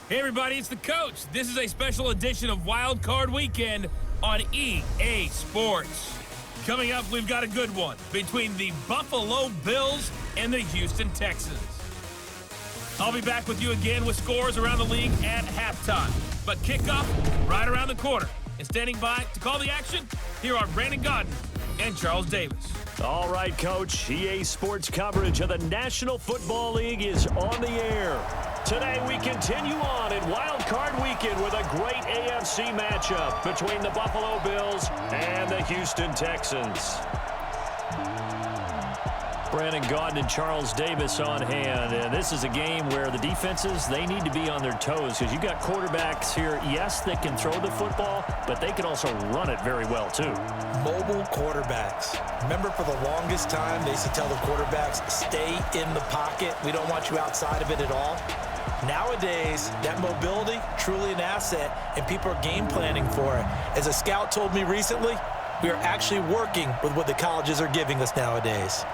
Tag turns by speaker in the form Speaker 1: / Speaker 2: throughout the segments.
Speaker 1: Hey everybody, it's the coach. This is a special edition of Wild Card Weekend on EA Sports. Coming up, we've got a good one between the Buffalo Bills and the Houston Texans. I'll be back with you again with scores around the league at halftime. But kickoff right around the corner. And standing by to call the action, here are Brandon Godden and Charles Davis.
Speaker 2: All right, Coach. EA Sports coverage of the National Football League is on the air. Today we continue on in Wild Card Weekend with a great AFC matchup between the Buffalo Bills and the Houston Texans. Brandon Gaudin and Charles Davis on hand. And this is a game where the defenses, they need to be on their toes because you've got quarterbacks here, yes, that can throw the football, but they can also run it very well too.
Speaker 3: Mobile quarterbacks. Remember, for the longest time, they used to tell the quarterbacks, stay in the pocket. We don't want you outside of it at all. Nowadays, that mobility, truly an asset, and people are game planning for it. As a scout told me recently, we are actually working with what the colleges are giving us nowadays.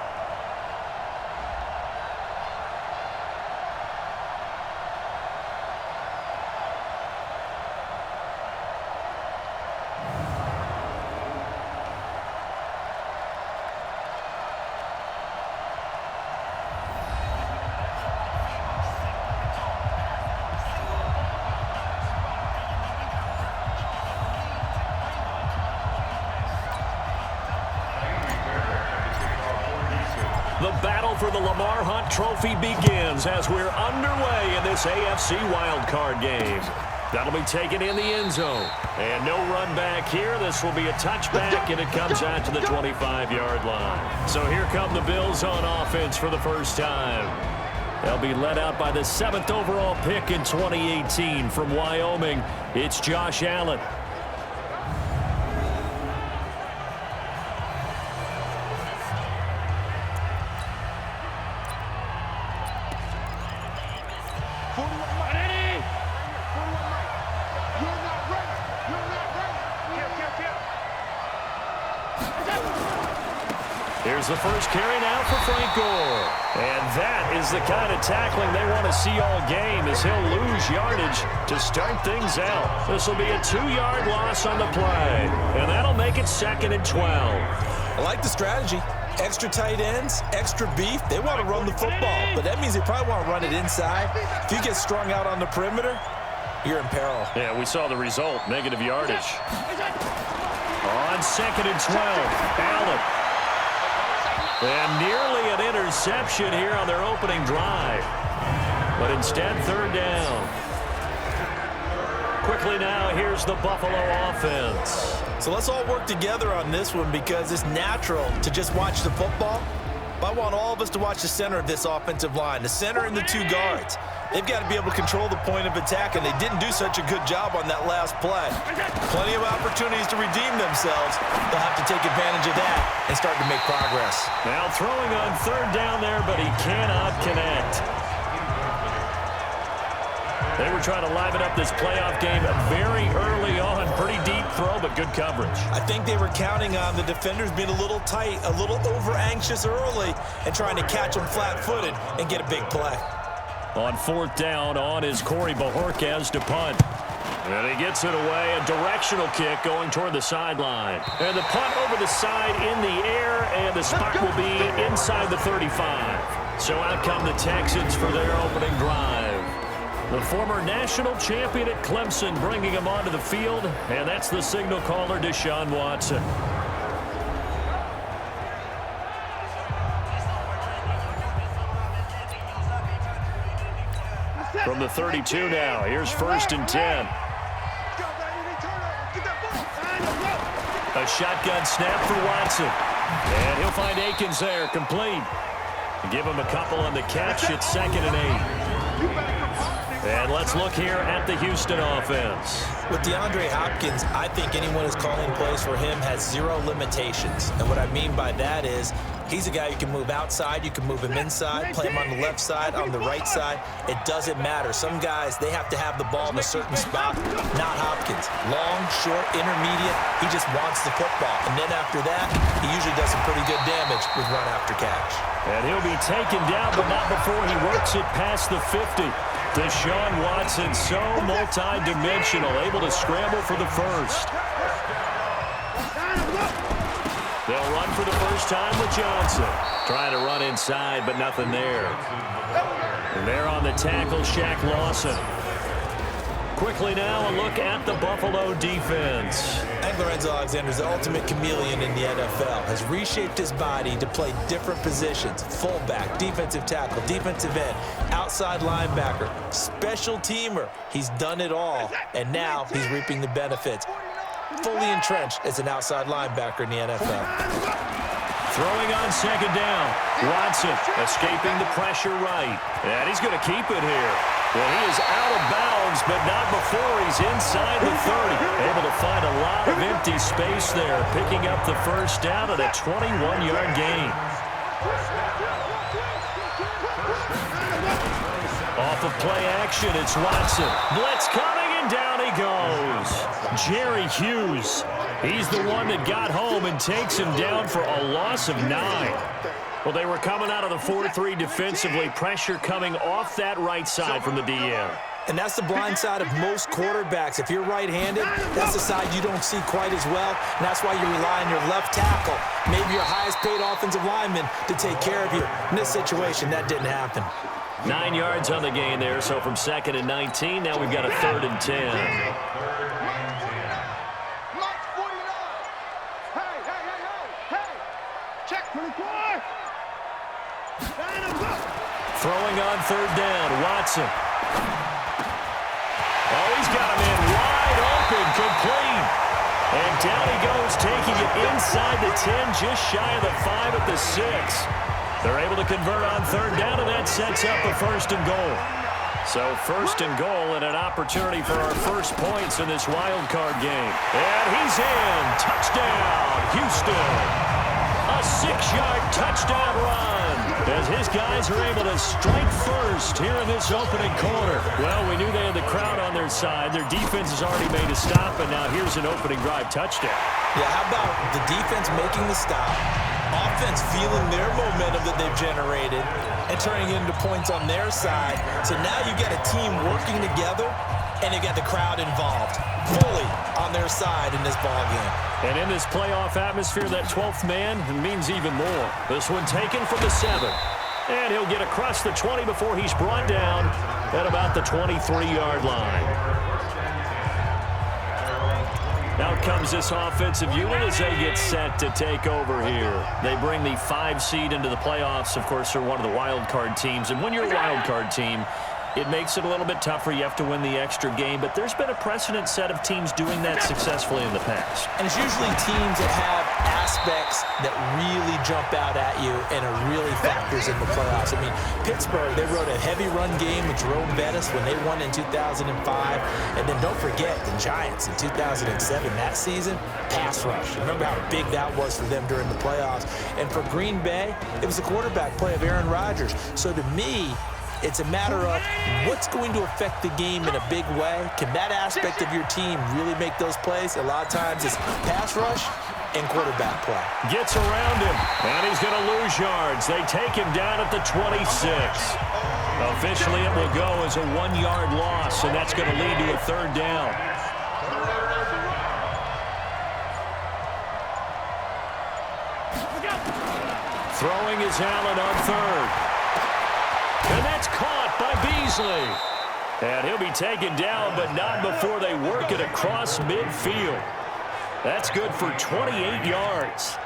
Speaker 2: The battle for the Lamar Hunt Trophy begins as we're underway in this AFC wildcard game. That'll be taken in the end zone. And no run back here. This will be a touchback, and it comes out to the 25-yard line. So here come the Bills on offense for the first time. They'll be led out by the 7th overall pick in 2018 from Wyoming. It's Josh Allen. Here's the first carry now for Frank Gore. And that is the kind of tackling they want to see all game as he'll lose yardage to start things out. This will be a 2-yard loss on the play. And that'll make it 2nd and 12.
Speaker 3: I like the strategy. Extra tight ends, extra beef. They want to run the football, but that means they probably want to run it inside. If you get strung out on the perimeter, you're in peril.
Speaker 2: Yeah, we saw the result, negative yardage. On 2nd and 12, Allen. And nearly an interception here on their opening drive. But instead, 3rd down. Quickly now, here's the Buffalo offense.
Speaker 3: So let's all work together on this one because it's natural to just watch the football. But I want all of us to watch the center of this offensive line, the center and the 2 guards. They've got to be able to control the point of attack, and they didn't do such a good job on that last play. Plenty of opportunities to redeem themselves. They'll have to take advantage of that and start to make progress.
Speaker 2: Now throwing on 3rd down there, but he cannot connect. They were trying to liven up this playoff game very early on. Pretty deep throw, but good coverage.
Speaker 3: I think they were counting on the defenders being a little tight, a little over-anxious early, and trying to catch them flat-footed and get a big play.
Speaker 2: On 4th down, on is Corey Bajorquez to punt. And he gets it away, a directional kick going toward the sideline. And the punt over the side in the air, and the spot will be inside the 35. So out come the Texans for their opening drive. The former national champion at Clemson bringing him onto the field, and that's the signal caller, Deshaun Watson. From the 32 now, here's 1st and 10. A shotgun snap for Watson. And he'll find Akins there, complete. Give him a couple on the catch. It's 2nd and 8. And let's look here at the Houston offense.
Speaker 3: With DeAndre Hopkins, I think anyone who's calling plays for him has 0 limitations. And what I mean by that is he's a guy you can move outside, you can move him inside, play him on the left side, on the right side. It doesn't matter. Some guys, they have to have the ball in a certain spot. Not Hopkins. Long, short, intermediate. He just wants the football. And then after that, he usually does some pretty good damage with run after catch.
Speaker 2: And he'll be taken down, but not before he works it past the 50. Deshaun Watson, so multi-dimensional, able to scramble for the first. They'll run for the first time with Johnson. Trying to run inside, but nothing there. And there on the tackle, Shaq Lawson. Quickly now, a look at the Buffalo defense.
Speaker 3: I think Lorenzo Alexander's the ultimate chameleon in the NFL. Has reshaped his body to play different positions. Fullback, defensive tackle, defensive end, outside linebacker, special teamer. He's done it all, and now he's reaping the benefits. Fully entrenched as an outside linebacker in the NFL.
Speaker 2: Throwing on second down. Watson escaping the pressure right. And he's going to keep it here. Well, he is out of bounds, but not before he's inside the 30. Able to find a lot of empty space there, picking up the first down at a 21-yard gain. Off of play action, it's Watson. Blitz coming, and down he goes. Jerry Hughes. He's the one that got home and takes him down for a loss of 9. Well, they were coming out of the 4-3 defensively. Pressure coming off that right side from the DM.
Speaker 3: And that's the blind side of most quarterbacks. If you're right-handed, that's the side you don't see quite as well. And that's why you rely on your left tackle, maybe your highest-paid offensive lineman, to take care of you. In this situation, that didn't happen.
Speaker 2: 9 yards on the gain there, so from 2nd and 19, now we've got a 3rd and 10. Throwing on 3rd down, Watson. Oh, he's got him in wide open, complete. And down he goes, taking it inside the 10, just shy of the 5 at the 6. They're able to convert on 3rd down, and that sets up a 1st and goal. So 1st and goal and an opportunity for our first points in this wild card game. And he's in. Touchdown, Houston. A 6-yard touchdown run as his guys are able to strike first here in this opening quarter. Well, we knew they had the crowd on their side. Their defense has already made a stop, and now here's an opening drive touchdown.
Speaker 3: Yeah, how about the defense making the stop, offense feeling their momentum that they've generated, and turning it into points on their side. So now you get a team working together, and you got the crowd involved fully on their side in this ball game.
Speaker 2: And in this playoff atmosphere, that 12th man means even more. This one taken from the 7. And he'll get across the 20 before he's brought down at about the 23-yard line. Now comes this offensive unit as they get set to take over here. They bring the 5 seed into the playoffs. Of course, they're one of the wild card teams. And when you're a wild card team, it makes it a little bit tougher. You have to win the extra game, but there's been a precedent set of teams doing that successfully in the past.
Speaker 3: And it's usually teams that have aspects that really jump out at you and are really factors in the playoffs. I mean, Pittsburgh, they wrote a heavy run game with Jerome Bettis when they won in 2005. And then don't forget the Giants in 2007, that season, pass rush. Remember how big that was for them during the playoffs. And for Green Bay, it was the quarterback play of Aaron Rodgers. So to me, it's a matter of what's going to affect the game in a big way. Can that aspect of your team really make those plays? A lot of times it's pass rush and quarterback play.
Speaker 2: Gets around him, and he's going to lose yards. They take him down at the 26. Officially, it will go as a 1-yard loss, and that's going to lead to a 3rd down. Throwing is Allen on 3rd. And that's caught by Beasley. And he'll be taken down, but not before they work it across midfield. That's good for 28 yards.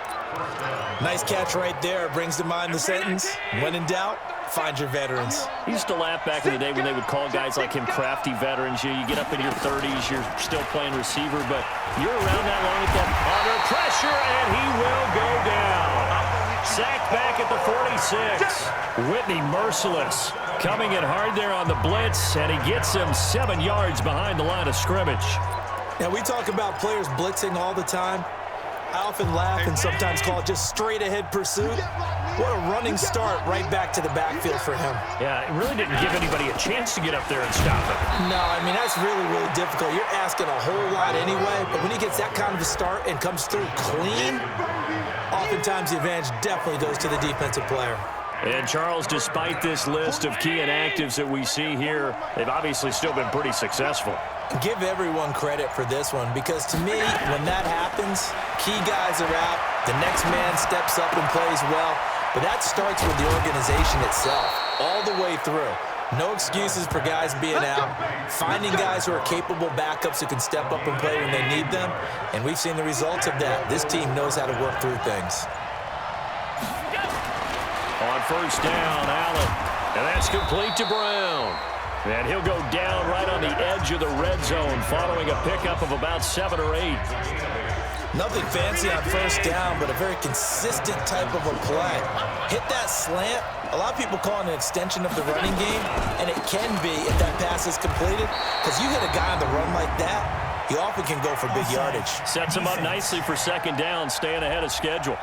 Speaker 3: Nice catch right there. Brings to mind the sentence, when in doubt, find your veterans.
Speaker 2: I used to laugh back in the day when they would call guys like him crafty veterans. You get up in your 30s, you're still playing receiver, but you're around that long with them under pressure, and he will go down. Sacked back at the 46. Whitney merciless. Coming in hard there on the blitz, and he gets him 7 yards behind the line of scrimmage.
Speaker 3: Now, we talk about players blitzing all the time. I often laugh and sometimes call it just straight-ahead pursuit. What a running start right back to the backfield for him.
Speaker 2: Yeah, it really didn't give anybody a chance to get up there and stop him.
Speaker 3: No, I mean, that's really, really difficult. You're asking a whole lot anyway, but when he gets that kind of a start and comes through clean, oftentimes the advantage definitely goes to the defensive player.
Speaker 2: And, Charles, despite this list of key inactives that we see here, they've obviously still been pretty successful.
Speaker 3: Give everyone credit for this one because, to me, when that happens, key guys are out, the next man steps up and plays well, but that starts with the organization itself, all the way through. No excuses for guys being out, finding guys who are capable backups who can step up and play when they need them, and we've seen the results of that. This team knows how to work through things.
Speaker 2: On first down, Allen. And that's complete to Brown. And he'll go down right on the edge of the red zone following a pickup of about 7 or 8.
Speaker 3: Nothing fancy on first down, but a very consistent type of a play. Hit that slant. A lot of people call it an extension of the running game, and it can be if that pass is completed, because you hit a guy on the run like that, he often can go for big yardage.
Speaker 2: Sets him up nicely for second down, staying ahead of schedule.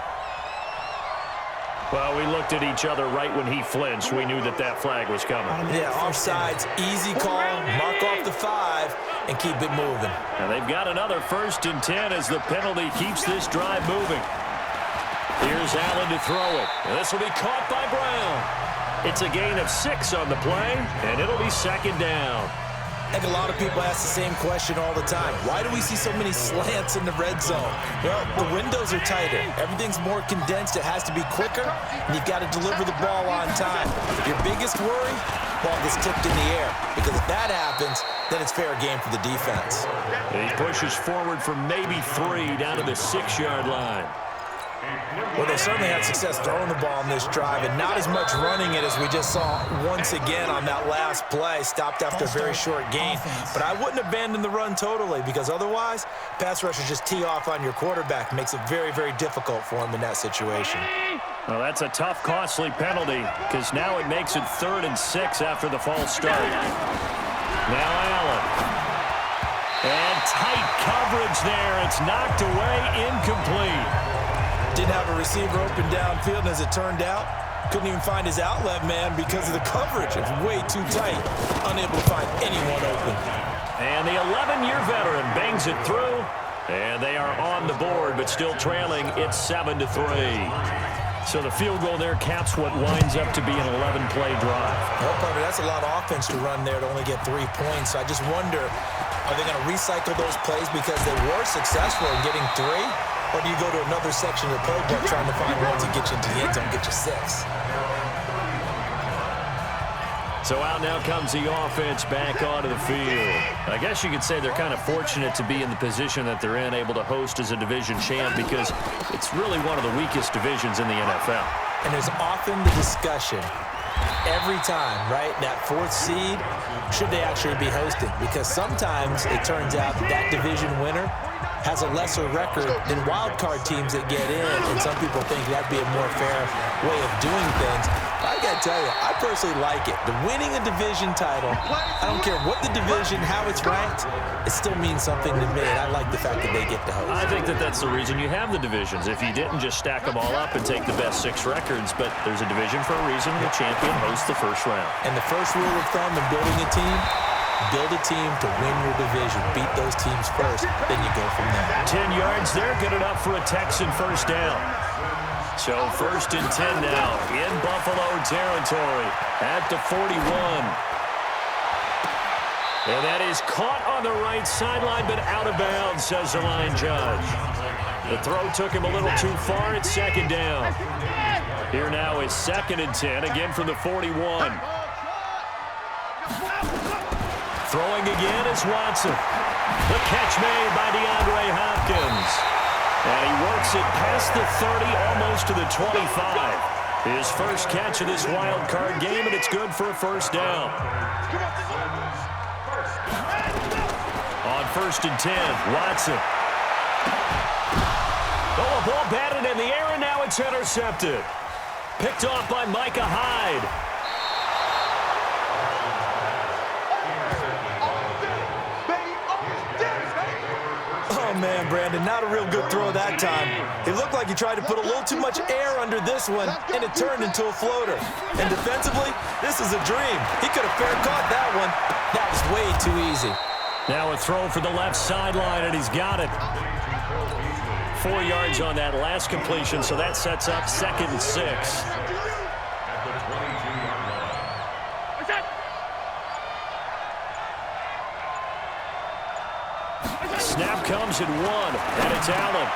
Speaker 2: Well, we looked at each other right when he flinched. We knew that that flag was coming.
Speaker 3: Yeah, offsides, easy call, mark off the 5, and keep it moving.
Speaker 2: And they've got another 1st and 10 as the penalty keeps this drive moving. Here's Allen to throw it. And this will be caught by Brown. It's a gain of 6 on the play, and it'll be second down.
Speaker 3: I think a lot of people ask the same question all the time. Why do we see so many slants in the red zone? Well, the windows are tighter. Everything's more condensed. It has to be quicker, and you've got to deliver the ball on time. Your biggest worry? Ball gets tipped in the air, because if that happens, then it's fair game for the defense.
Speaker 2: He pushes forward for maybe 3 down to the 6-yard line.
Speaker 3: Well, they certainly had success throwing the ball in this drive and not as much running it as we just saw once again on that last play. Stopped after a very short gain. But I wouldn't abandon the run totally because otherwise, pass rushers just tee off on your quarterback. Makes it very, very difficult for him in that situation.
Speaker 2: Well, that's a tough, costly penalty because now it makes it 3rd and 6 after the false start. Now Allen. And tight coverage there. It's knocked away, incomplete.
Speaker 3: Didn't have a receiver open downfield, and as it turned out, couldn't even find his outlet man because of the coverage. It's way too tight, unable to find anyone open.
Speaker 2: And the 11-year veteran bangs it through, and they are on the board, but still trailing. It's 7-3. So the field goal there caps what winds up to be an 11-play drive.
Speaker 3: Well, Carter, that's a lot of offense to run there to only get 3 points. So I just wonder, are they going to recycle those plays because they were successful in getting 3? Or do you go to another section of the playbook trying to find one to get you into the end zone, get you 6?
Speaker 2: So out now comes the offense back onto the field. I guess you could say they're kind of fortunate to be in the position that they're in, able to host as a division champ because it's really one of the weakest divisions in the NFL.
Speaker 3: And there's often the discussion every time, right, that 4th seed, should they actually be hosting? Because sometimes it turns out that division winner has a lesser record than wild card teams that get in, and some people think that'd be a more fair way of doing things. But I gotta tell you, I personally like it. The winning a division title, I don't care what the division, how it's ranked, it still means something to me, and I like the fact that they get to host.
Speaker 2: I think that that's the reason you have the divisions. If you didn't just stack them all up and take the best 6 records, but there's a division for a reason. The champion hosts the first round.
Speaker 3: And the first rule of thumb in building a team, build a team to win your division. Beat those teams first, then you go from there.
Speaker 2: 10 yards there, good enough for a Texan first down. So 1st and 10 now in Buffalo territory at the 41. And that is caught on the right sideline, but out of bounds, says the line judge. The throw took him a little too far. It's 2nd down. Here now is 2nd and 10, again from the 41. Throwing again is Watson. The catch made by DeAndre Hopkins. And he works it past the 30, almost to the 25. His first catch of this wild card game, and it's good for a first down. On 1st and 10, Watson. Oh, a ball batted in the air, and now it's intercepted. Picked off by Micah Hyde.
Speaker 3: Oh, man, Brandon, not a real good throw that time. It looked like he tried to put a little too much air under this one, and it turned into a floater. And defensively, this is a dream. He could have fair caught that one. That was way too easy.
Speaker 2: Now a throw for the left sideline, and he's got it. 4 yards on that last completion, so that sets up 2nd and 6. snap comes at 1, and it's Allen.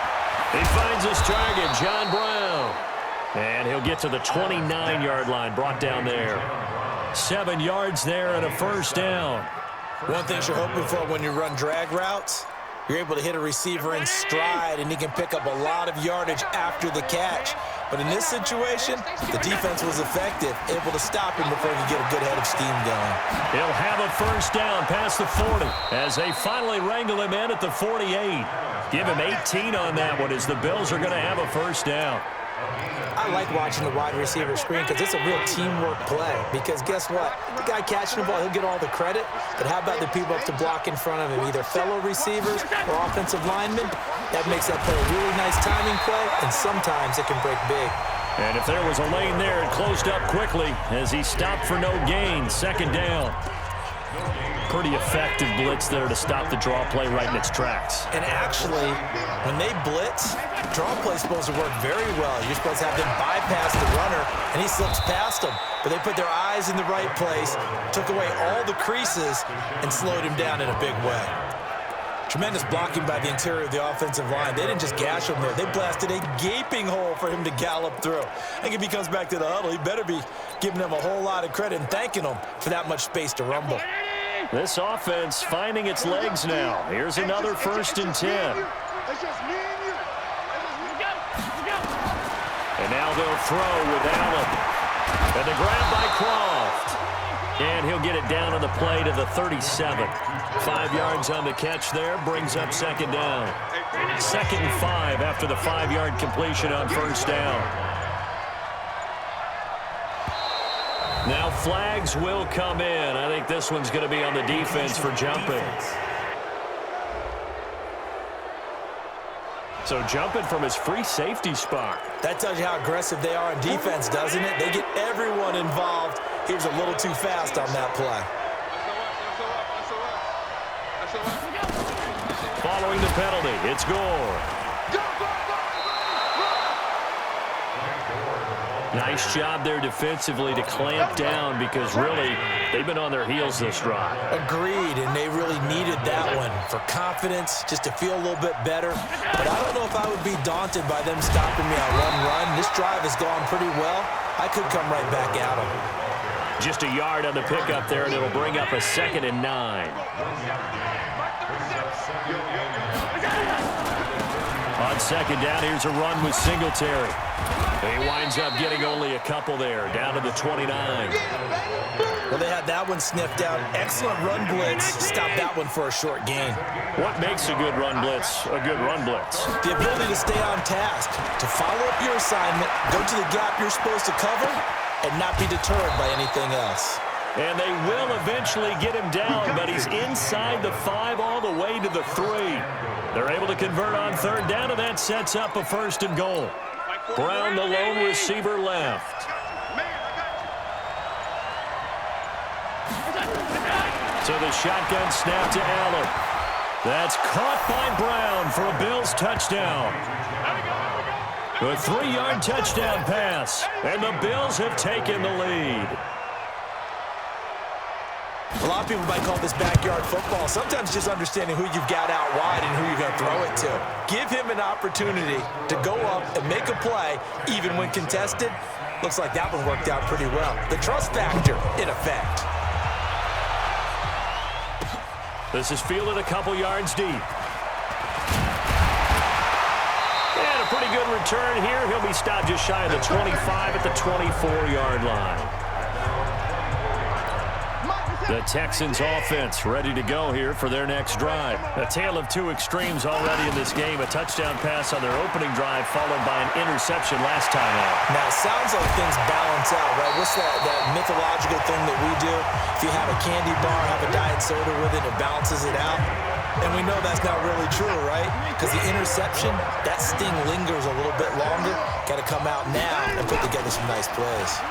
Speaker 2: He finds his target, John Brown. And he'll get to the 29-yard line, brought down there. 7 yards there and a first down.
Speaker 3: One thing you're hoping for when you run drag routes, you're able to hit a receiver in stride, and he can pick up a lot of yardage after the catch. But in this situation, the defense was effective, able to stop him before he could get a good head of steam going.
Speaker 2: He'll have a first down past the 40 as they finally wrangle him in at the 48. Give him 18 on that one as the Bills are going to have a first down.
Speaker 3: I like watching the wide receiver screen because it's a real teamwork play. Because guess what? The guy catching the ball, he'll get all the credit. But how about the people up to block in front of him, either fellow receivers or offensive linemen? That makes that play a really nice timing play, and sometimes it can break big.
Speaker 2: And if there was a lane there, it closed up quickly as he stopped for no gain. Second down. Pretty effective blitz there to stop the draw play right in its tracks.
Speaker 3: And actually, when they blitz, draw play's supposed to work very well. You're supposed to have them bypass the runner, and he slips past them. But they put their eyes in the right place, took away all the creases, and slowed him down in a big way. Tremendous blocking by the interior of the offensive line. They didn't just gash him there. They blasted a gaping hole for him to gallop through. I think if he comes back to the huddle, he better be giving them a whole lot of credit and thanking them for that much space to rumble.
Speaker 2: This offense finding its legs now. Here's another 1st and 10. And now they'll throw with Allen. And the grab by Croft. And he'll get it down on the play to the 37. 5 yards on the catch there, brings up second down. 2nd and 5 after the 5-yard completion on first down. Now flags will come in. I think this one's going to be on the defense for jumping. So jumping from his free safety spot.
Speaker 3: That tells you how aggressive they are on defense, doesn't it? They get everyone involved. He was a little too fast on that play.
Speaker 2: Following the penalty, it's Gore. Nice job there defensively to clamp down because really they've been on their heels this drive.
Speaker 3: Agreed, and they really needed that one for confidence, just to feel a little bit better. But I don't know if I would be daunted by them stopping me on run. This drive has gone pretty well. I could come right back at them.
Speaker 2: Just a yard on the pickup there, and it'll bring up a 2nd and 9. On second down, here's a run with Singletary. He winds up getting only a couple there, down to the 29.
Speaker 3: Well, they had that one sniffed out. Excellent run blitz. Stop that one for a short gain.
Speaker 2: What makes a good run blitz a good run blitz?
Speaker 3: The ability to stay on task, to follow up your assignment, go to the gap you're supposed to cover, and not be deterred by anything else.
Speaker 2: And they will eventually get him down, but he's inside the 5 all the way to the 3. They're able to convert on third down, and that sets up a 1st and goal. Brown, the lone receiver, left. So the shotgun snap to Allen. That's caught by Brown for a Bills touchdown. A 3-yard touchdown pass, and the Bills have taken the lead.
Speaker 3: A lot of people might call this backyard football. Sometimes just understanding who you've got out wide and who you're going to throw it to. Give him an opportunity to go up and make a play, even when contested. Looks like that one worked out pretty well. The trust factor, in effect.
Speaker 2: This is fielded a couple yards deep. And a pretty good return here. He'll be stopped just shy of the 25 at the 24-yard line. The Texans offense ready to go here for their next drive. A tale of two extremes already in this game. A touchdown pass on their opening drive followed by an interception last time out.
Speaker 3: Now, it sounds like things balance out, right? What's that mythological thing that we do? If you have a candy bar, have a diet soda with it, it balances it out. And we know that's not really true, right? Because the interception, that sting lingers a little bit longer. Got to come out now and put together some nice plays.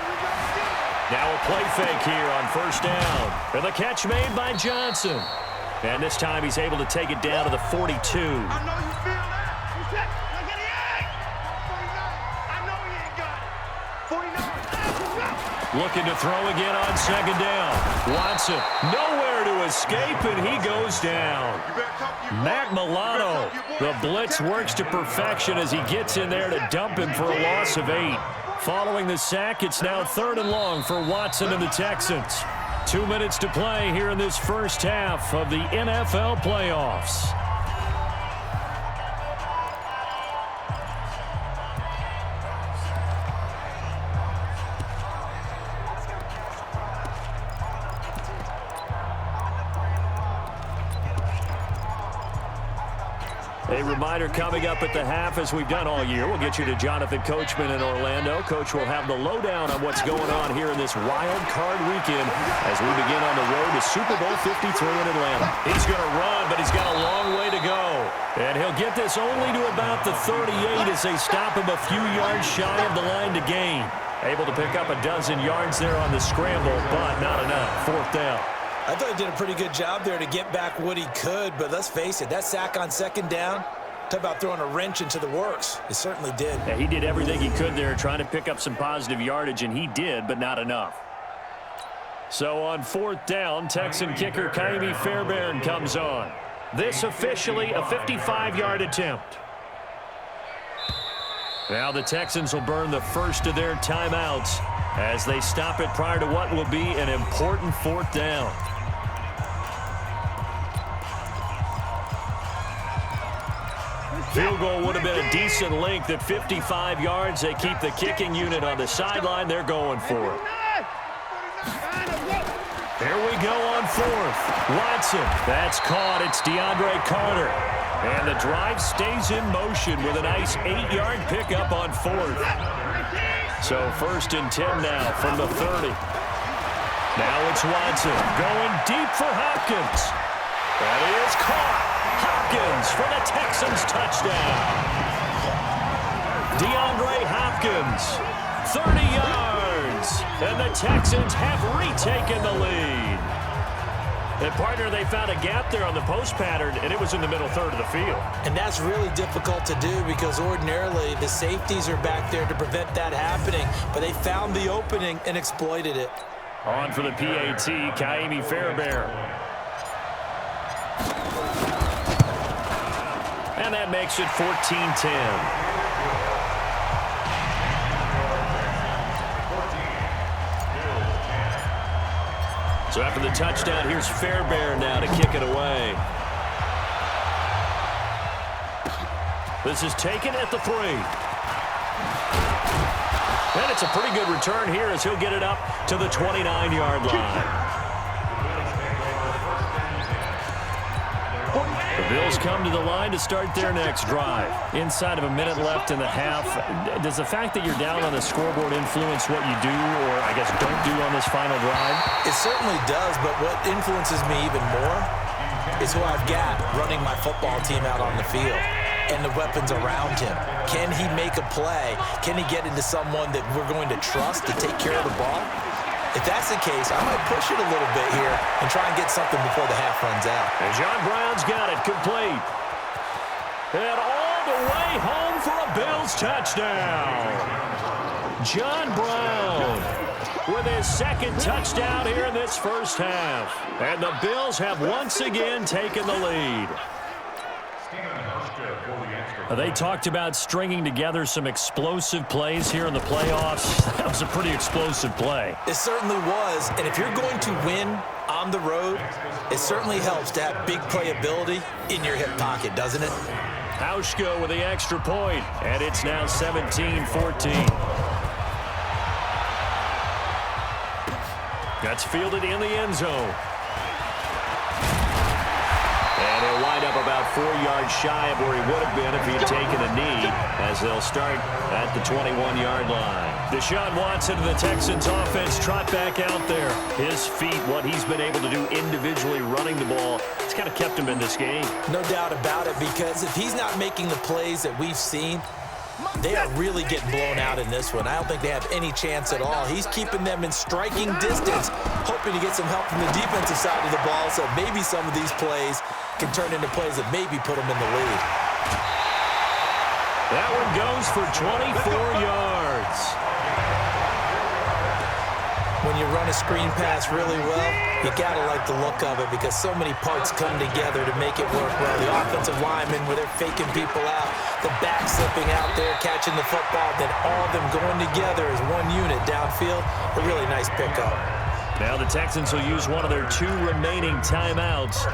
Speaker 2: Now a play fake here on first down. And the catch made by Johnson. And this time he's able to take it down to the 42.
Speaker 4: I know you feel that. You said, look at the egg. 49. I know he ain't got it. 49.
Speaker 2: Looking to throw again on second down. Watson, nowhere to escape, and he goes down. Matt Milano, the blitz works to perfection as he gets in there to dump him for a loss of 8. Following the sack, it's now 3rd and long for Watson and the Texans. 2 minutes to play here in this first half of the NFL playoffs. A reminder coming up at the half, as we've done all year. We'll get you to Jonathan Coachman in Orlando. Coach will have the lowdown on what's going on here in this wild card weekend as we begin on the road to Super Bowl 53 in Atlanta. He's going to run, but he's got a long way to go. And he'll get this only to about the 38 as they stop him a few yards shy of the line to gain. Able to pick up a dozen yards there on the scramble, but not enough. 4th down.
Speaker 3: I thought he did a pretty good job there to get back what he could, but let's face it, that sack on second down, talk about throwing a wrench into the works. It certainly did.
Speaker 2: Yeah, he did everything he could there trying to pick up some positive yardage, and he did, but not enough. So on 4th down, Texan kicker Kaimi Fairbairn comes on. This officially a 55-yard attempt. Now the Texans will burn the first of their timeouts as they stop it prior to what will be an important 4th down. Field goal would have been a decent length at 55 yards. They keep the kicking unit on the sideline. They're going for it. Here we go on 4th. Watson. That's caught. It's DeAndre Carter. And the drive stays in motion with a nice 8-yard pickup on 4th. So 1st and 10 now from the 30. Now it's Watson going deep for Hopkins. That is caught. Hopkins for the Texans touchdown. DeAndre Hopkins, 30 yards. And the Texans have retaken the lead. And, partner, they found a gap there on the post pattern, and it was in the middle 3rd of the field.
Speaker 3: And that's really difficult to do because ordinarily the safeties are back there to prevent that happening. But they found the opening and exploited it.
Speaker 2: On for the PAT, Kaimi Fairbairn. And that makes it 14-10. So after the touchdown, here's Fairbairn now to kick it away. This is taken at the 3. And it's a pretty good return here as he'll get it up to the 29-yard line. The Bills come to the line to start their next drive. Inside of a minute left in the half, does the fact that you're down on the scoreboard influence what you do, or I guess don't do on this final drive?
Speaker 3: It certainly does, but what influences me even more is who I've got running my football team out on the field and the weapons around him. Can he make a play? Can he get into someone that we're going to trust to take care of the ball? If that's the case, I might push it a little bit here and try and get something before the half runs out.
Speaker 2: And John Brown's got it complete. And all the way home for a Bills touchdown. John Brown with his 2nd touchdown here in this first half. And the Bills have once again taken the lead. They talked about stringing together some explosive plays here in the playoffs. That was a pretty explosive play.
Speaker 3: It certainly was. And if you're going to win on the road, it certainly helps to have big playability in your hip pocket, doesn't it?
Speaker 2: Hauschka with the extra point, and it's now 17-14. That's fielded in the end zone. And he'll wind up about 4 yards shy of where he would have been if he had taken a knee, as they'll start at the 21-yard line. Deshaun Watson and the Texans offense trot back out there. His feet, what he's been able to do individually running the ball, it's kind of kept him in this game.
Speaker 3: No doubt about it, because if he's not making the plays that we've seen, they are really getting blown out in this one. I don't think they have any chance at all. He's keeping them in striking distance, hoping to get some help from the defensive side of the ball, so maybe some of these plays can turn into plays that maybe put them in the lead.
Speaker 2: That one goes for 24 yards.
Speaker 3: you run a screen pass really well, you got to like the look of it because so many parts come together to make it work well. The offensive linemen, where they're faking people out, the back slipping out there, catching the football, then all of them going together as one unit downfield. A really nice pickup.
Speaker 2: Now the Texans will use one of their 2 remaining timeouts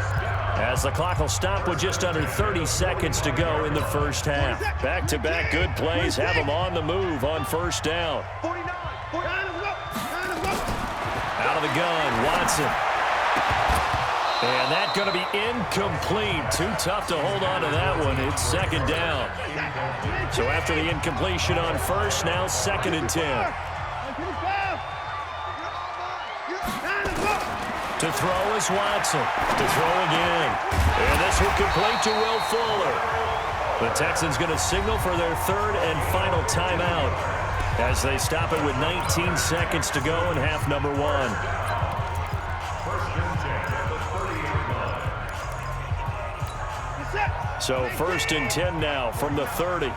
Speaker 2: as the clock will stop with just under 30 seconds to go in the first half. Back-to-back good plays have them on the move on first down. Out of the gun, Watson. And that's going to be incomplete. Too tough to hold on to that one. It's second down. So after the incompletion on first, now 2nd and 10. To throw is Watson. To throw again. And this will complete to Will Fuller. The Texans going to signal for their 3rd and final timeout as they stop it with 19 seconds to go in half number 1. So 1st and 10 now from the 30.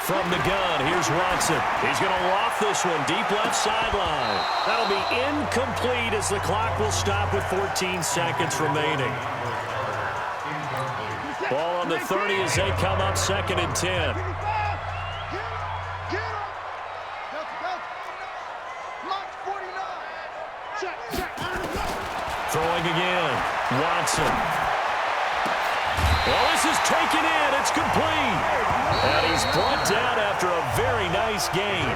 Speaker 2: From the gun, here's Watson. He's going to loft this one deep left sideline. That'll be incomplete as the clock will stop with 14 seconds remaining. Ball on the 30 as they come up 2nd and 10. Throwing again. Watson. Well, this is taken in. It's complete. And he's brought down after a very nice gain.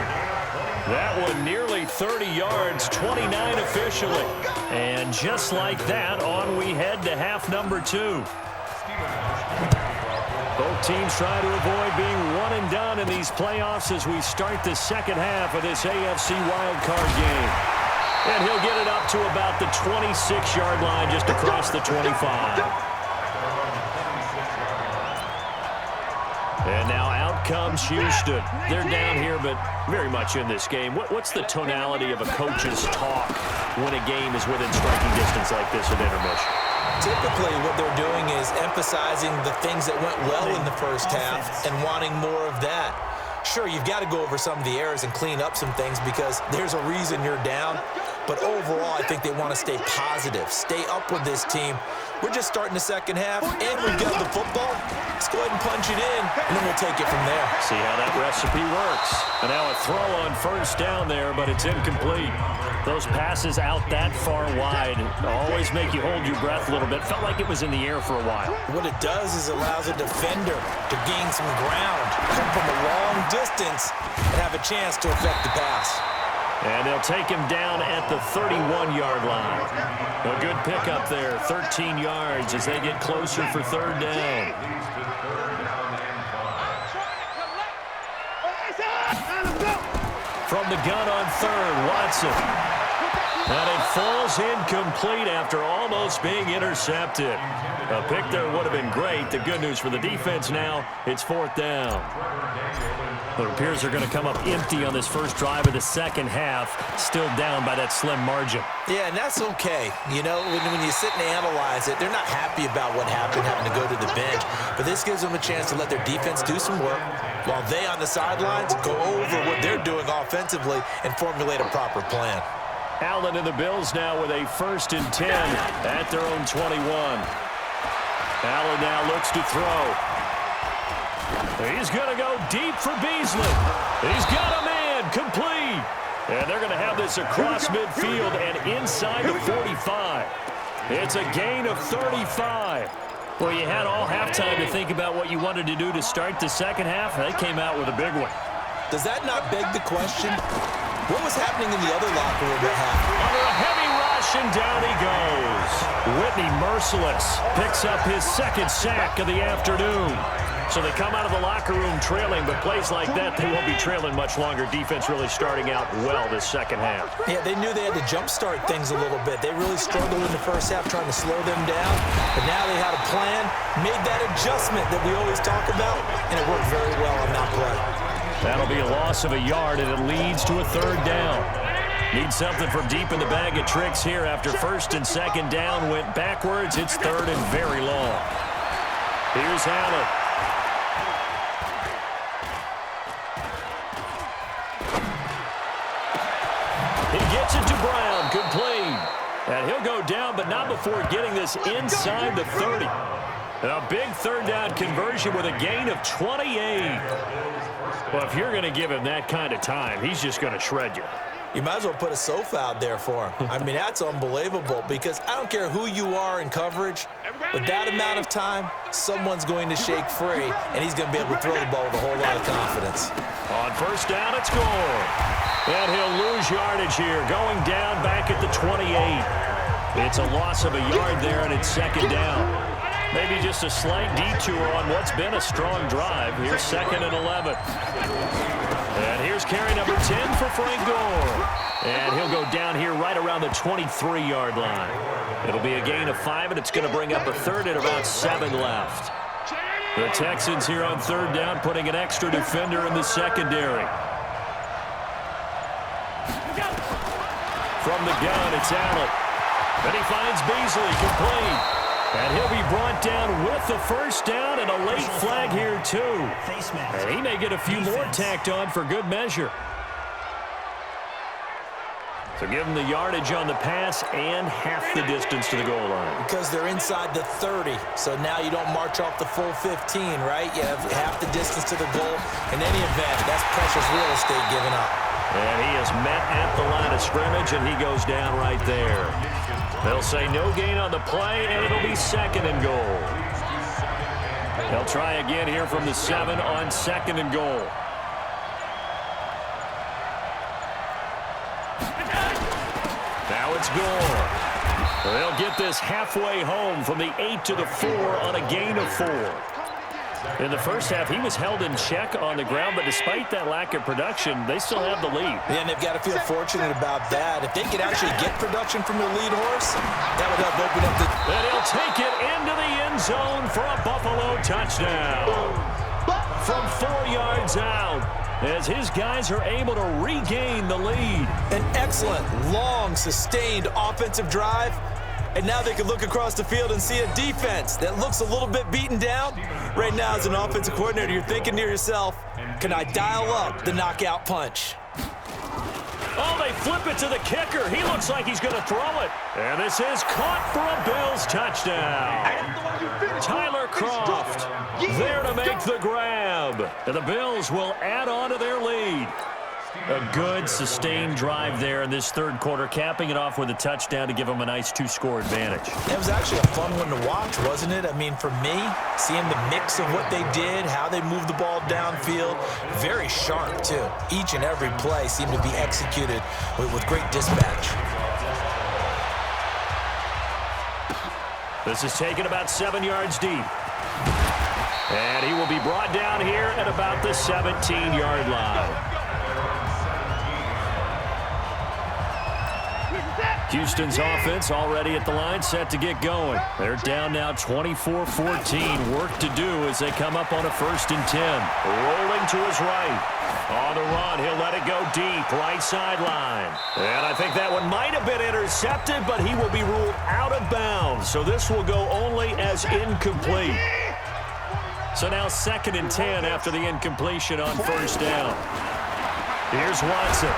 Speaker 2: That one nearly 30 yards, 29 officially. And just like that, on we head to half number 2. Both teams try to avoid being one and done in these playoffs as we start the second half of this AFC wildcard game. And he'll get it up to about the 26-yard line just across the 25. And now out comes Houston. They're down here, but very much in this game. What's the tonality of a coach's talk when a game is within striking distance like this at intermission?
Speaker 3: Typically, what they're doing is emphasizing the things that went well in the first half and wanting more of that. Sure, you've got to go over some of the errors and clean up some things because there's a reason you're down. But overall, I think they want to stay positive, stay up with this team. We're just starting the second half, and we've got the football. Let's go ahead and punch it in, and then we'll take it from there.
Speaker 2: See how that recipe works. And now a throw on first down there, but it's incomplete. Those passes out that far wide always make you hold your breath a little bit. Felt like it was in the air for a while.
Speaker 3: What it does is allows a defender to gain some ground, come from a long distance, and have a chance to affect the pass.
Speaker 2: And they'll take him down at the 31-yard line. A good pickup there, 13 yards as they get closer for 3rd down. From the gun on 3rd, Watson. And it falls incomplete after almost being intercepted. A pick there would have been great. The good news for the defense now, it's 4th down. It appears they're going to come up empty on this first drive of the second half, still down by that slim margin.
Speaker 3: Yeah, and that's okay. You know, when you sit and analyze it, they're not happy about what happened, having to go to the bench. But this gives them a chance to let their defense do some work while they on the sidelines go over what they're doing offensively and formulate a proper plan.
Speaker 2: Allen and the Bills now with a 1st and 10 at their own 21. Allen now looks to throw. He's going to go deep for Beasley. He's got a man, complete. And they're going to have this across midfield and inside the 45. It's a gain of 35. Well, you had all halftime to think about what you wanted to do to start the second half. They came out with a big one.
Speaker 3: Does that not beg the question? What was happening in the other locker room at half?
Speaker 2: Under a heavy rush, and down he goes. Whitney, merciless, picks up his 2nd sack of the afternoon. So they come out of the locker room trailing, but plays like that, they won't be trailing much longer. Defense really starting out well this second half.
Speaker 3: Yeah, they knew they had to jumpstart things a little bit. They really struggled in the first half trying to slow them down, but now they had a plan, made that adjustment that we always talk about, and it worked very well on that play.
Speaker 2: That'll be a loss of a yard, and it leads to a 3rd down. Need something from deep in the bag of tricks here after first and second down went backwards. It's third and very long. Here's Allen. He gets it to Brown, complete. And he'll go down, but not before getting this inside the 30. A big third down conversion with a gain of 28. Well, if you're going to give him that kind of time, he's just going to shred you.
Speaker 3: You might as well put a sofa out there for him. I mean, that's unbelievable because I don't care who you are in coverage. With that amount of time, someone's going to shake free, and he's going to be able to throw the ball with a whole lot of confidence.
Speaker 2: On first down, it's Gore. And he'll lose yardage here, going down back at the 28. It's a loss of a yard there, and it's second down. Maybe just a slight detour on what's been a strong drive. Here's second and 11. And here's carry number 10 for Frank Gore. And he'll go down here right around the 23-yard line. It'll be a gain of 5, and it's going to bring up a third and about 7 left. The Texans here on third down, putting an extra defender in the secondary. From the gun, it's Allen. And he finds Beasley, complete. And he'll be brought down with the first down and a late flag here, too. And he may get a few more tacked on for good measure. So give him the yardage on the pass and half the distance to the goal line.
Speaker 3: Because they're inside the 30, so now you don't march off the full 15, right? You have half the distance to the goal. In any event, that's precious real estate given up.
Speaker 2: And he is met at the line of scrimmage, and he goes down right there. They'll say no gain on the play, and it'll be second and goal. They'll try again here from the 7 on second and goal. Now it's Gore. They'll get this halfway home from the 8 to the 4 on a gain of 4. In the first half, he was held in check on the ground, but despite that lack of production, they still have the lead.
Speaker 3: Yeah, and they've got to feel fortunate about that. If they could actually get production from their lead horse, that would help open up the...
Speaker 2: And he'll take it into the end zone for a Buffalo touchdown. From 4 yards out, as his guys are able to regain the lead.
Speaker 3: An excellent, long, sustained offensive drive. And now they can look across the field and see a defense that looks a little bit beaten down. Right now, as an offensive coordinator, you're thinking to yourself, can I dial up the knockout punch?
Speaker 2: Oh, they flip it to the kicker. He looks like he's going to throw it. And this is caught for a Bills touchdown. Tyler Kroft there to make the grab. And the Bills will add on to their lead. A good, sustained drive there in this third quarter, capping it off with a touchdown to give them a nice 2-score advantage.
Speaker 3: It was actually a fun one to watch, wasn't it? I mean, for me, seeing the mix of what they did, how they moved the ball downfield, very sharp, too. Each and every play seemed to be executed with great dispatch.
Speaker 2: This is taken about 7 yards deep. And he will be brought down here at about the 17-yard line. Houston's offense already at the line, set to get going. They're down now 24-14. Work to do as they come up on a 1st and 10. Rolling to his right. On the run, he'll let it go deep, right sideline. And I think that one might have been intercepted, but he will be ruled out of bounds. So this will go only as incomplete. So now 2nd and 10 after the incompletion on 1st down. Here's Watson.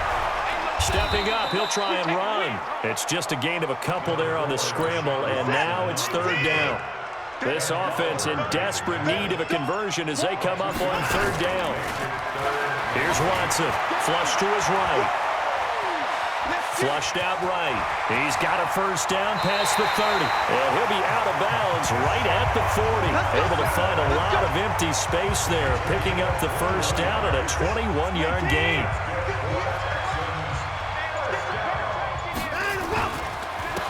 Speaker 2: Stepping up, he'll try and run. It's just a gain of a couple there on the scramble, and now it's 3rd down. This offense in desperate need of a conversion as they come up on 3rd down. Here's Watson, flush to his right. Flushed out right. He's got a 1st down past the 30. And he'll be out of bounds right at the 40. Able to find a lot of empty space there, picking up the 1st down and a 21-yard gain.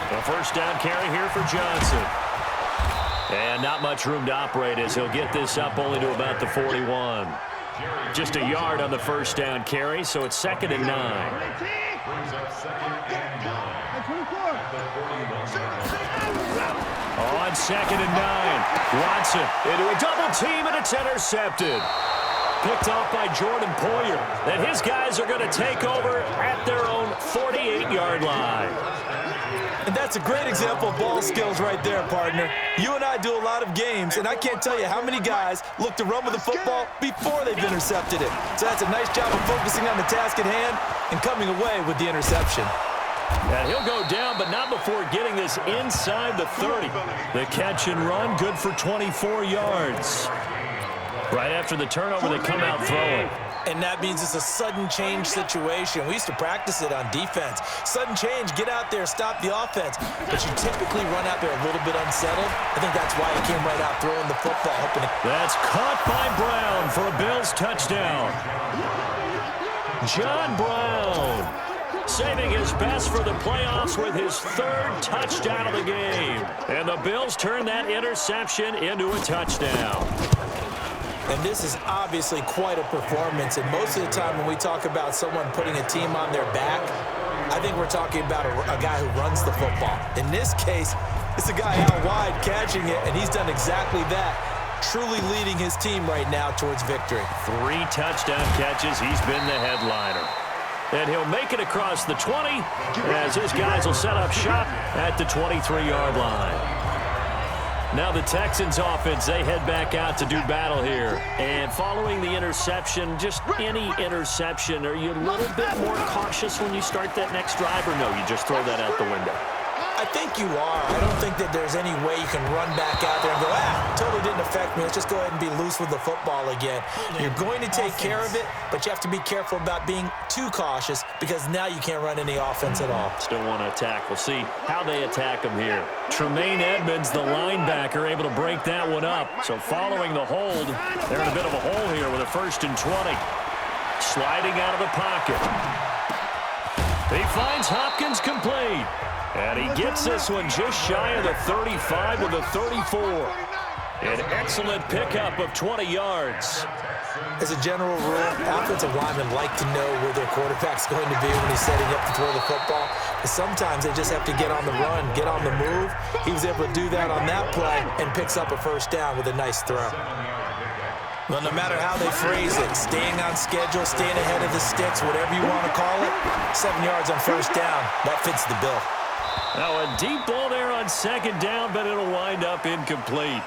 Speaker 2: A 1st down carry here for Johnson. And not much room to operate as he'll get this up only to about the 41. Just a yard on the 1st down carry, so it's 2nd and 9. On 2nd and 9, Watson into a double team, and it's intercepted. picked off by Jordan Poyer. And his guys are going to take over at their own 48-yard line.
Speaker 3: And that's a great example of ball skills right there, partner. You and I do a lot of games, and I can't tell you how many guys look to run with the football before they've intercepted it. So that's a nice job of focusing on the task at hand and coming away with the interception.
Speaker 2: And he'll go down, but not before getting this inside the 30. The catch and run, good for 24 yards. Right after the turnover, they come out throwing.
Speaker 3: And that means it's a sudden change situation. We used to practice it on defense. Sudden change, get out there, stop the offense. But you typically run out there a little bit unsettled. I think that's why he came right out throwing the football.
Speaker 2: That's caught by Brown for a Bills touchdown. John Brown saving his best for the playoffs with his third touchdown of the game. And the Bills turn that interception into a touchdown.
Speaker 3: And this is obviously quite a performance. And most of the time when we talk about someone putting a team on their back, I think we're talking about a guy who runs the football. In this case, it's a guy out wide catching it, and he's done exactly that, truly leading his team right now towards victory.
Speaker 2: 3 touchdown catches. He's been the headliner. And he'll make it across the 20 as his guys will set up shop at the 23-yard line. Now the Texans offense, they head back out to do battle here. And following the interception, just any interception, are you a little bit more cautious when you start that next drive, or no, you just throw that out the window?
Speaker 3: I think you are. I don't think that there's any way you can run back out there and go, totally didn't affect me. Let's just go ahead and be loose with the football again. You're going to take care of it, but you have to be careful about being too cautious because now you can't run any offense at all.
Speaker 2: Still want to attack. We'll see how they attack him here. Tremaine Edmonds, the linebacker, able to break that one up. So following the hold, they're in a bit of a hole here with a 1st and 20. Sliding out of the pocket. He finds Hopkins complete. And he gets this one just shy of the 35 with a 34. An excellent pickup of 20 yards.
Speaker 3: As a general rule, offensive linemen like to know where their quarterback's going to be when he's setting up to throw the football. But sometimes they just have to get on the run, get on the move. He was able to do that on that play and picks up a 1st down with a nice throw. Well, no matter how they phrase it, staying on schedule, staying ahead of the sticks, whatever you want to call it, 7 yards on 1st down, that fits the bill.
Speaker 2: Now a deep ball there on 2nd down, but it'll wind up incomplete.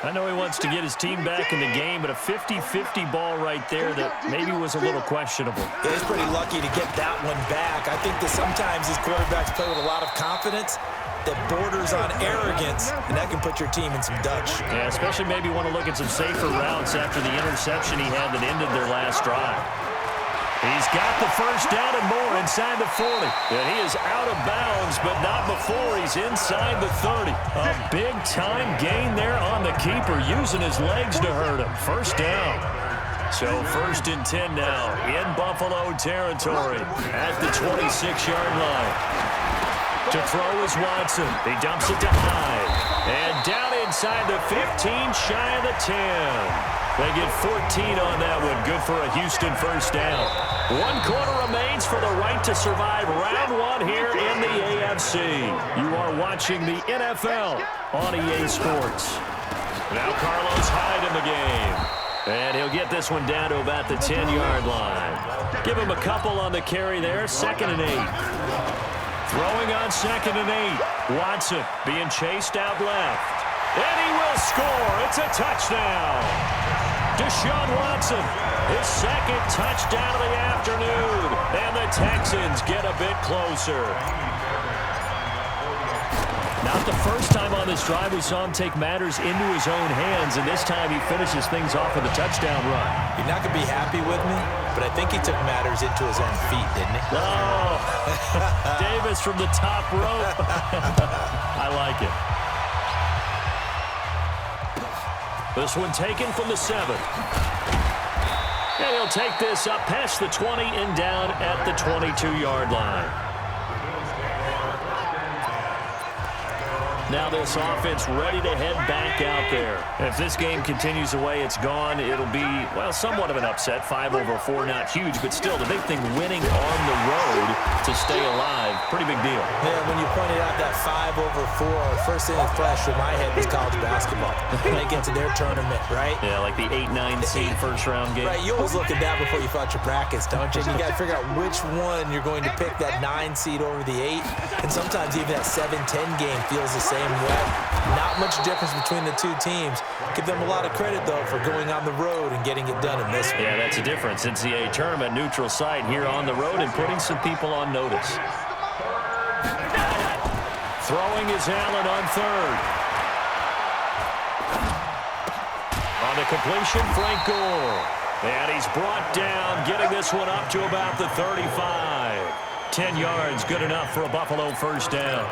Speaker 2: I know he wants to get his team back in the game, but a 50-50 ball right there that maybe was a little questionable.
Speaker 3: Yeah, he's pretty lucky to get that one back. I think that sometimes his quarterbacks play with a lot of confidence that borders on arrogance, and that can put your team in some Dutch.
Speaker 2: Yeah, especially maybe want to look at some safer routes after the interception he had that ended their last drive. He's got the 1st down and more inside the 40. And he is out of bounds, but not before he's inside the 30. A big-time gain there on the keeper, using his legs to hurt him. 1st down. So 1st and 10 now in Buffalo territory at the 26-yard line. To throw is Watson. He dumps it to Hyde. And down inside the 15, shy of the 10. They get 14 on that one. Good for a Houston 1st down. 1 quarter remains for the right to survive round 1 here in the AFC. You are watching the NFL on EA Sports. Now Carlos Hyde in the game. And he'll get this one down to about the 10-yard line. Give him a couple on the carry there. 2nd and 8. Throwing on 2nd and 8. Watson being chased out left. And he will score. It's a touchdown. Deshaun Watson, his 2nd touchdown of the afternoon. And the Texans get a bit closer. Not the first time on this drive we saw him take matters into his own hands, and this time he finishes things off with a touchdown run.
Speaker 3: You're not going to be happy with me, but I think he took matters into his own feet, didn't he?
Speaker 2: Oh, Davis from the top rope. I like it. This one taken from the 7. And he'll take this up past the 20 and down at the 22-yard line. Now this offense ready to head back out there. If this game continues the way it's gone, it'll be, well, somewhat of an upset. 5-4, not huge, but still the big thing, winning on the road to stay alive. Pretty big deal.
Speaker 3: Yeah, when you pointed out that 5-4, first thing that flashed through my head was college basketball. When they get to their tournament, right?
Speaker 2: Yeah, like the 8-9 seed first-round game.
Speaker 3: Right, you always look at that before you fill out your brackets, don't you? And you got to figure out which one you're going to pick, that 9 seed over the 8. And sometimes even that 7-10 game feels the same way. Not much difference between the two teams. Give them a lot of credit, though, for going on the road and getting it done in this one.
Speaker 2: Yeah, that's a difference. NCAA tournament, neutral site here on the road and putting some people on notice. Throwing is Allen on third. On the completion, Frank Gore. And he's brought down, getting this one up to about the 35. 10 yards, good enough for a Buffalo first down.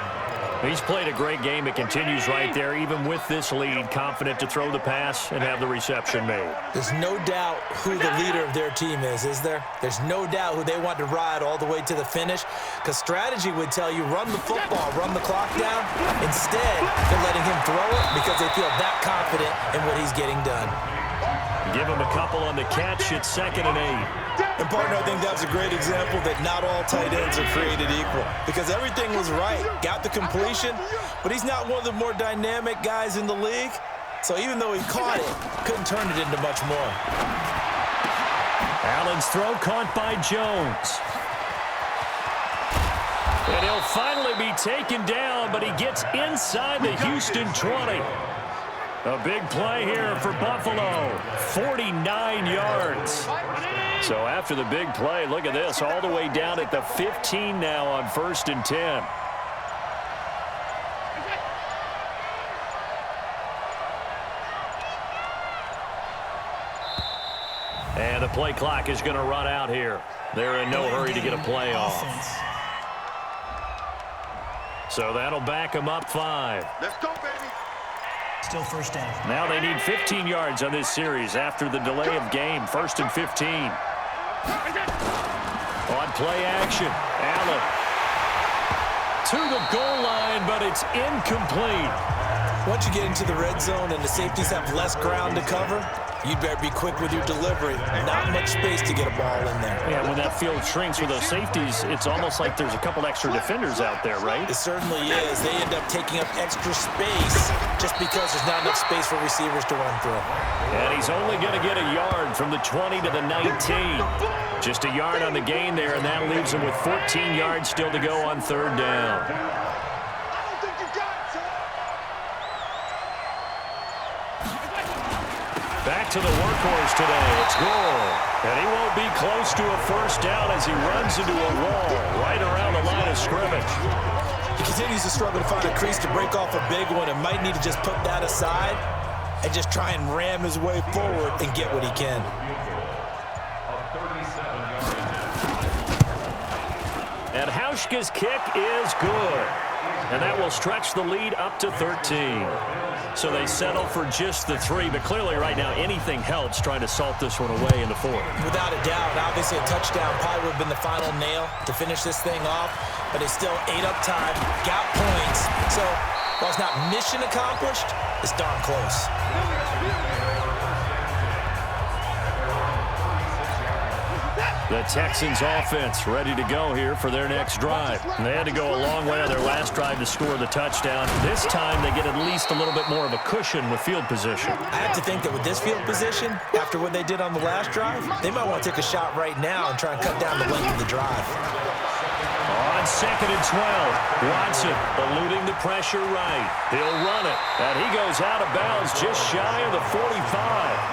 Speaker 2: He's played a great game. It continues right there, even with this lead, confident to throw the pass and have the reception made.
Speaker 3: There's no doubt who the leader of their team is there? There's no doubt who they want to ride all the way to the finish, because strategy would tell you run the football, run the clock down. Instead, they're letting him throw it because they feel that confident in what he's getting done.
Speaker 2: Give him a couple on the catch. It's 2nd and 8.
Speaker 3: And, partner, I think that's a great example that not all tight ends are created equal, because everything was right. Got the completion, but he's not one of the more dynamic guys in the league. So even though he caught it, couldn't turn it into much more.
Speaker 2: Allen's throw caught by Jones. And he'll finally be taken down, but he gets inside the Houston 20. A big play here for Buffalo, 49 yards. So after the big play, look at this, all the way down at the 15 now on 1st and 10. And the play clock is going to run out here. They're in no hurry to get a play off. So that'll back them up 5.
Speaker 4: Let's go, baby.
Speaker 5: Still first down.
Speaker 2: Now they need 15 yards on this series after the delay of game. 1st and 15. On play action, Allen to the goal line, but it's incomplete.
Speaker 3: Once you get into the red zone and the safeties have less ground to cover, you'd better be quick with your delivery. Not much space to get a ball in there.
Speaker 2: Yeah, when that field shrinks with those safeties, it's almost like there's a couple extra defenders out there, right?
Speaker 3: It certainly is. They end up taking up extra space just because there's not enough space for receivers to run through.
Speaker 2: And he's only going to get a yard from the 20 to the 19. Just a yard on the gain there, and that leaves him with 14 yards still to go on 3rd down. Back to the workhorse today. It's Gore. And he won't be close to a first down as he runs into a wall right around the line of scrimmage.
Speaker 3: He continues to struggle to find a crease to break off a big one and might need to just put that aside and just try and ram his way forward and get what he can.
Speaker 2: And Hauschka's kick is good. And that will stretch the lead up to 13. So they settle for just the 3, but clearly right now anything helps trying to salt this one away in the 4th.
Speaker 3: Without a doubt, obviously a touchdown probably would have been the final nail to finish this thing off, but they still ate up time, got points. So while it's not mission accomplished, it's darn close.
Speaker 2: The Texans offense ready to go here for their next drive. They had to go a long way on their last drive to score the touchdown. This time they get at least a little bit more of a cushion with field position.
Speaker 3: I have to think that with this field position, after what they did on the last drive, they might want to take a shot right now and try and cut down the length of the drive.
Speaker 2: On 2nd and 12, Watson eluding the pressure right. He'll run it, and he goes out of bounds just shy of the 45.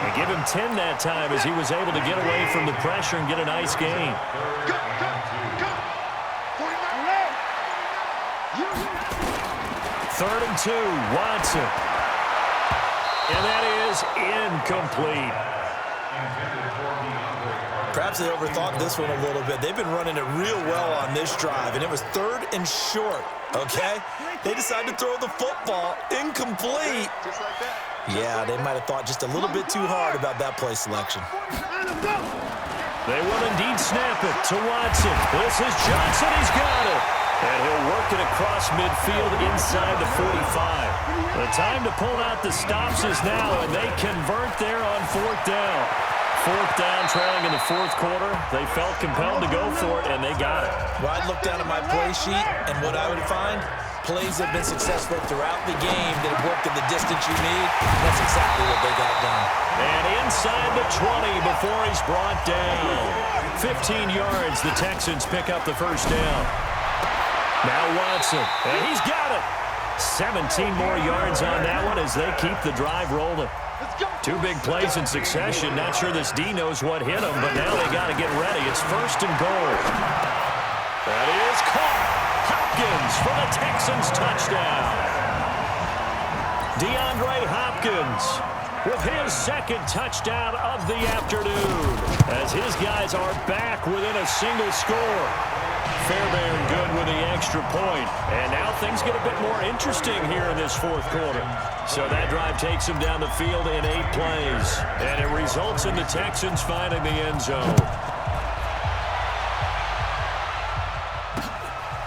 Speaker 2: And give him 10 that time as he was able to get away from the pressure and get a nice gain.
Speaker 4: Go.
Speaker 2: 3rd and 2, Watson. And that is incomplete.
Speaker 3: Perhaps they overthought this one a little bit. They've been running it real well on this drive, and it was 3rd and short, okay? They decided to throw the football incomplete.
Speaker 4: Just like that.
Speaker 3: Yeah, they might have thought just a little bit too hard about that play selection.
Speaker 2: They will indeed snap it to Watson. This is Johnson. He's got it. And he'll work it across midfield inside the 45. The time to pull out the stops is now, and they convert there on 4th down. 4th down, trailing in the 4th quarter. They felt compelled to go for it, and they got it.
Speaker 3: Well, I'd look down at my play sheet, and what I would find, plays have been successful throughout the game that have worked in the distance you need. That's exactly what they got done.
Speaker 2: And inside the 20 before he's brought down. 15 yards, the Texans pick up the first down. Now Watson, and he's got it. 17 more yards on that one as they keep the drive rolling. 2 big plays in succession. Not sure this D knows what hit him, but now they got to get ready. It's 1st and goal. That is caught. Hopkins for the Texans touchdown. DeAndre Hopkins with his 2nd touchdown of the afternoon as his guys are back within a single score. Fairbairn good with the extra point. And now things get a bit more interesting here in this 4th quarter. So that drive takes them down the field in 8 plays. And it results in the Texans finding the end zone.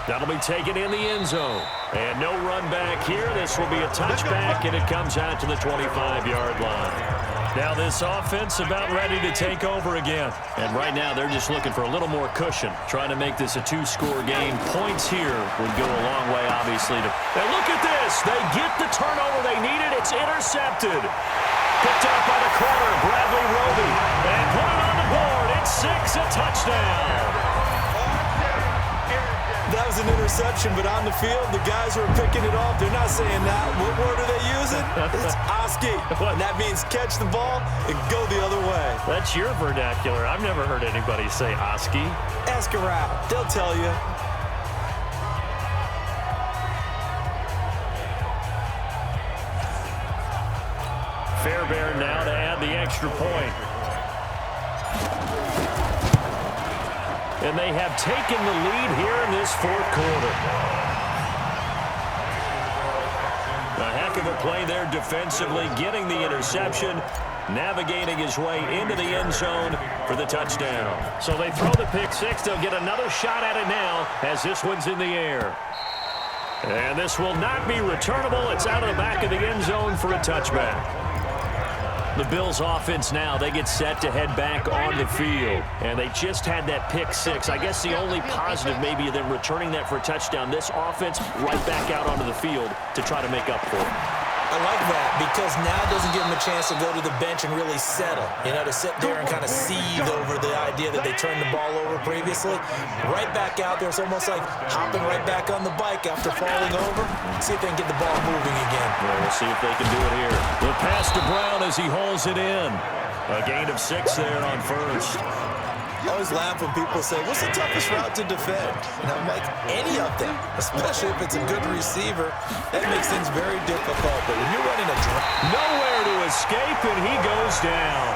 Speaker 2: That'll be taken in the end zone. And no run back here. This will be a touchback, and it comes out to the 25-yard line. Now this offense about ready to take over again. And right now they're just looking for a little more cushion, trying to make this a 2-score game. Points here would go a long way, obviously. And look at this. They get the turnover they needed. It's intercepted. Picked up by the corner, Bradley Roby. And put it on the board. It's 6, a touchdown.
Speaker 3: That was an interception, but on the field, the guys who are picking it off, they're not saying that. What word are they using? It's Oski. And that means catch the ball and go the other way.
Speaker 2: That's your vernacular. I've never heard anybody say Oski.
Speaker 3: Ask around. They'll tell you.
Speaker 2: Fairbairn now to add the extra point. And they have taken the lead here in this 4th quarter. A heck of a play there defensively, getting the interception, navigating his way into the end zone for the touchdown. So they throw the pick 6. They'll get another shot at it now as this one's in the air. And this will not be returnable. It's out of the back of the end zone for a touchback. The Bills offense now, they get set to head back on the field. And they just had that pick 6. I guess the only positive maybe of them returning that for a touchdown. This offense right back out onto the field to try to make up for it.
Speaker 3: I like that because now it doesn't give them a chance to go to the bench and really settle. You know, to sit there and kind of seethe over the idea that they turned the ball over previously. Right back out there. It's almost like hopping right back on the bike after falling over. See if they can get the ball moving again.
Speaker 2: Well, we'll see if they can do it here. The pass to Brown as he hauls it in. A gain of 6 there on 1st.
Speaker 3: I always laugh when people say, what's the toughest route to defend? And I'm like, any of them, especially if it's a good receiver. That makes things very difficult. But when you're running a drive,
Speaker 2: nowhere to escape, and he goes down.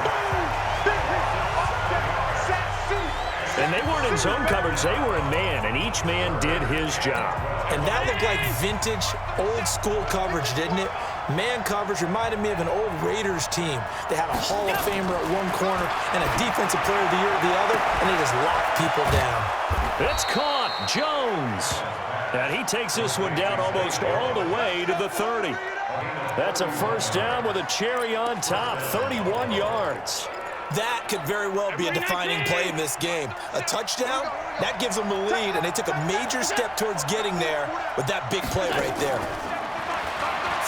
Speaker 2: And they weren't in zone coverage. They were in man, and each man did his job.
Speaker 3: And that looked like vintage, old-school coverage, didn't it? Man coverage reminded me of an old Raiders team. They had a Hall of Famer at one corner and a Defensive Player of the Year at the other, and they just locked people down.
Speaker 2: It's caught. Jones. And he takes this one down almost all the way to the 30. That's a first down with a cherry on top, 31 yards.
Speaker 3: That could very well be a defining play in this game. A touchdown, that gives them the lead, and they took a major step towards getting there with that big play right there.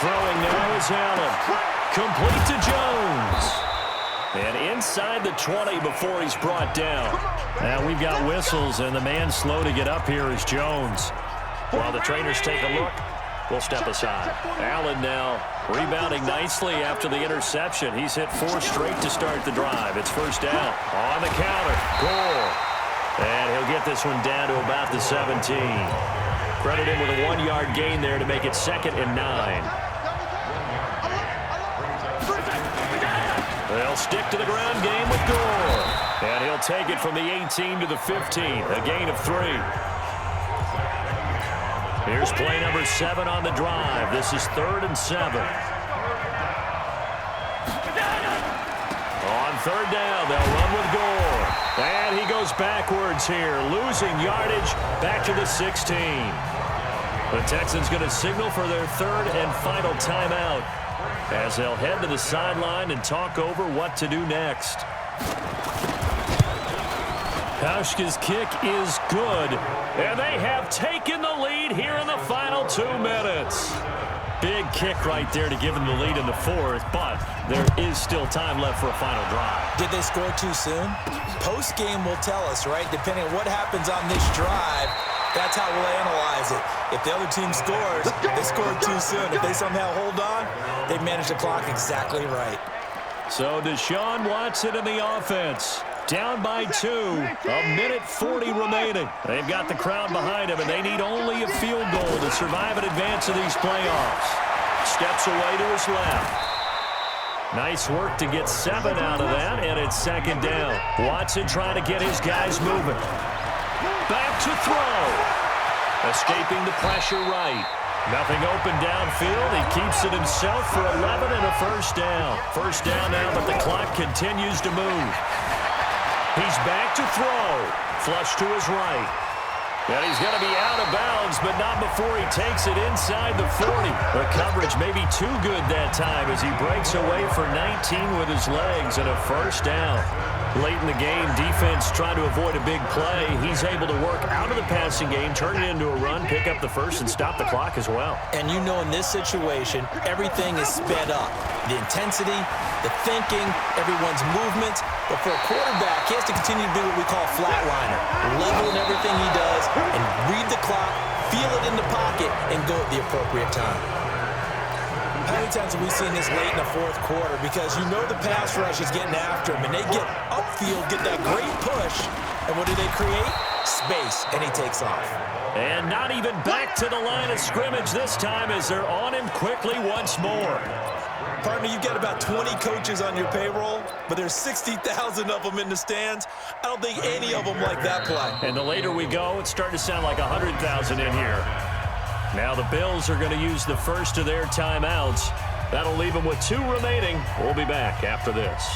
Speaker 2: Throwing now is Allen. Complete to Jones. And inside the 20 before he's brought down. Now we've got whistles, and the man slow to get up here is Jones. While the trainers take a look, we'll step aside. Allen now rebounding nicely after the interception. He's hit 4 straight to start the drive. It's first down. On the counter. Gore. And he'll get this one down to about the 17. Credit him with a 1-yard gain there to make it 2nd and 9. They'll stick to the ground game with Gore. And he'll take it from the 18 to the 15. A gain of 3. Here's play number 7 on the drive. This is 3rd and 7. On 3rd down, they'll run with Gore. And he goes goes backwards here, losing yardage back to the 16. The Texans going to signal for their third and final timeout as they'll head to the sideline and talk over what to do next. Hauschka's kick is good, and they have taken the lead here in the final 2 minutes. Big kick right there to give them the lead in the fourth, but there is still time left for a final drive.
Speaker 3: Did they score too soon? Post-game will tell us, right? Depending on what happens on this drive, that's how we'll analyze it. If the other team scores, they scored too soon. If they somehow hold on, they manage the clock exactly right.
Speaker 2: So Deshaun Watson in the offense. Down by 2, a minute 40 remaining. They've got the crowd behind them, and they need only a field goal to survive and advance in these playoffs. Steps away to his left. Nice work to get 7 out of that, and it's second down. Watson trying to get his guys moving. Back to throw. Escaping the pressure right. Nothing open downfield. He keeps it himself for 11 and a first down. First down now, but the clock continues to move. He's back to throw. Flush to his right. And he's going to be out of bounds, but not before he takes it inside the 40. The coverage may be too good that time as he breaks away for 19 with his legs and a first down. Late in the game, defense trying to avoid a big play. He's able to work out of the passing game, turn it into a run, pick up the first, and stop the clock as well.
Speaker 3: And you know in this situation, everything is sped up. The intensity, the thinking, everyone's movement. But for a quarterback, he has to continue to do what we call flatliner. Level in everything he does and read the clock, feel it in the pocket, and go at the appropriate time. How many times have we seen this late in the fourth quarter? Because you know the pass rush is getting after him, and they get upfield, get that great push, and what do they create? Space, and he takes off.
Speaker 2: And not even back to the line of scrimmage this time as they're on him quickly once more.
Speaker 3: Partner, you've got about 20 coaches on your payroll, but there's 60,000 of them in the stands. I don't think any of them like that play.
Speaker 2: And the later we go, it's starting to sound like 100,000 in here. Now the Bills are going to use the first of their timeouts. That'll leave them with 2 remaining. We'll be back after this.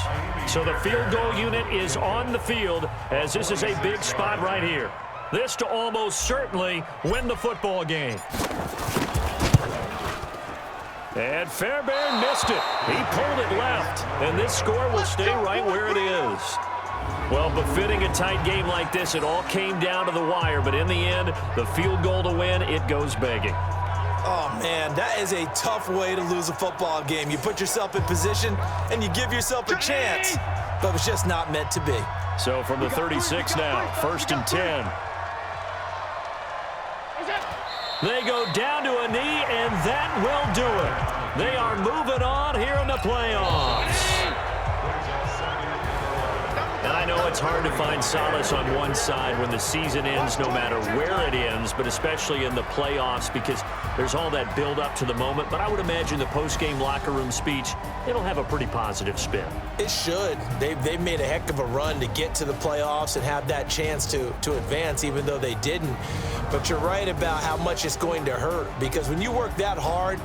Speaker 2: So the field goal unit is on the field as this is a big spot right here. This to almost certainly win the football game. And Fairbairn missed it. He pulled it left, and this score will stay right where it is. Well, befitting a tight game like this, it all came down to the wire, but in the end, the field goal to win, it goes begging.
Speaker 3: Oh, man, that is a tough way to lose a football game. You put yourself in position, and you give yourself a chance, but it's just not meant to be.
Speaker 2: So from the 36 now, 1st and 10. They go down to a knee, and that will do it. They are moving on here in the playoffs. And I know it's hard to find solace on one side when the season ends, no matter where it ends, but especially in the playoffs because there's all that build up to the moment. But I would imagine the post-game locker room speech, it'll have a pretty positive spin.
Speaker 3: It should. They've made a heck of a run to get to the playoffs and have that chance to advance, even though they didn't. But you're right about how much it's going to hurt because when you work that hard,